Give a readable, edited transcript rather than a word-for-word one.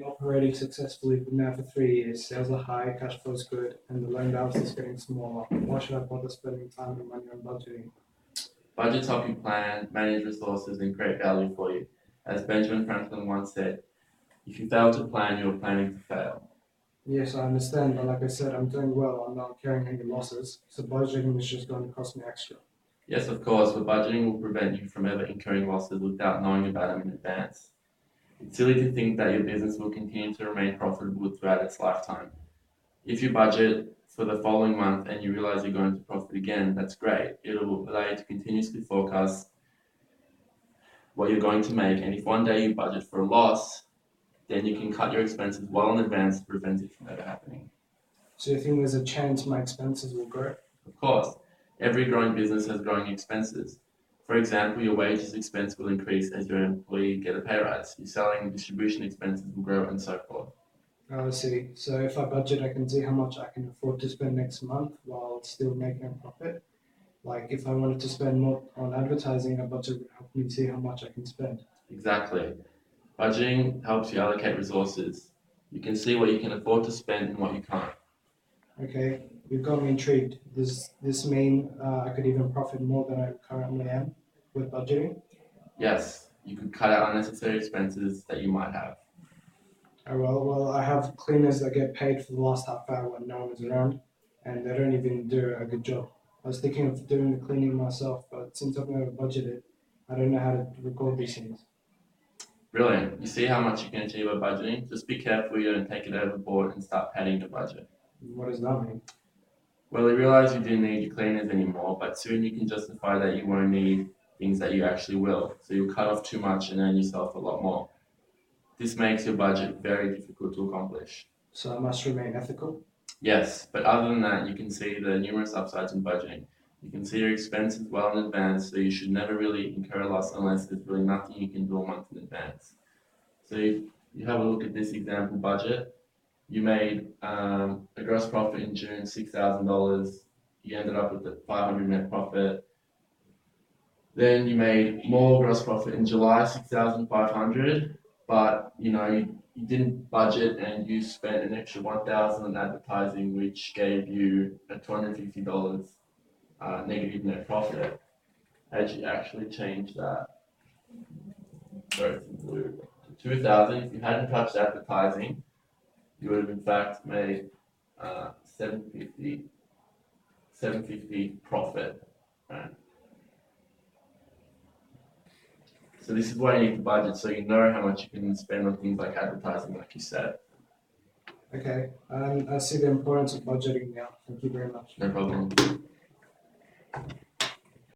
operating successfully now for 3 years. Sales are high, cash flow is good, and the loan balance is getting smaller. Why should I bother spending time and money on budgeting? Budgets help you plan, manage resources, and create value for you. As Benjamin Franklin once said, if you fail to plan, you're planning to fail. Yes, I understand, but like I said, I'm doing well. I'm not carrying any losses, so budgeting is just going to cost me extra. Yes, of course, but budgeting will prevent you from ever incurring losses without knowing about them in advance. It's silly to think that your business will continue to remain profitable throughout its lifetime. If you budget for the following month and you realize you're going to profit again, that's great. It will allow you to continuously forecast what you're going to make, and if one day you budget for a loss, then you can cut your expenses well in advance to prevent it from ever happening. So you think there's a chance my expenses will grow? Of course, every growing business has growing expenses. For example, your wages expense will increase as your employee get a pay rise. Your selling and distribution expenses will grow and so forth. I see. So if I budget, I can see how much I can afford to spend next month while still making a profit. Like if I wanted to spend more on advertising, a budget would help me see how much I can spend. Exactly. Budgeting helps you allocate resources. You can see what you can afford to spend and what you can't. Okay, you've got me intrigued. Does this mean I could even profit more than I currently am with budgeting? Yes, you could cut out unnecessary expenses that you might have. Oh, well, I have cleaners that get paid for the last half hour when no one is around, and they don't even do a good job. I was thinking of doing the cleaning myself, but since I've never budgeted, I don't know how to record these things. Brilliant. You see how much you can achieve by budgeting? Just be careful you don't take it overboard and start padding your budget. What does that mean? Well, you realize you didn't need your cleaners anymore, but soon you can justify that you won't need things that you actually will. So you'll cut off too much and earn yourself a lot more. This makes your budget very difficult to accomplish. So I must remain ethical? Yes, but other than that, you can see the numerous upsides in budgeting. You can see your expenses well in advance, so you should never really incur a loss unless there's really nothing you can do a month in advance. So you have a look at this example budget. You made a gross profit in June, $6,000. You ended up with a 500 net profit. Then you made more gross profit in July, 6,500. But you didn't budget and you spent an extra 1,000 on advertising, which gave you a $250 negative net profit. Had you actually changed that? Sorry, it's in blue. To 2,000, if you hadn't touched advertising, you would have in fact made 750 profit. Right? So this is why you need to budget, so you know how much you can spend on things like advertising, like you said. Okay, I see the importance of budgeting now. Thank you very much. No problem.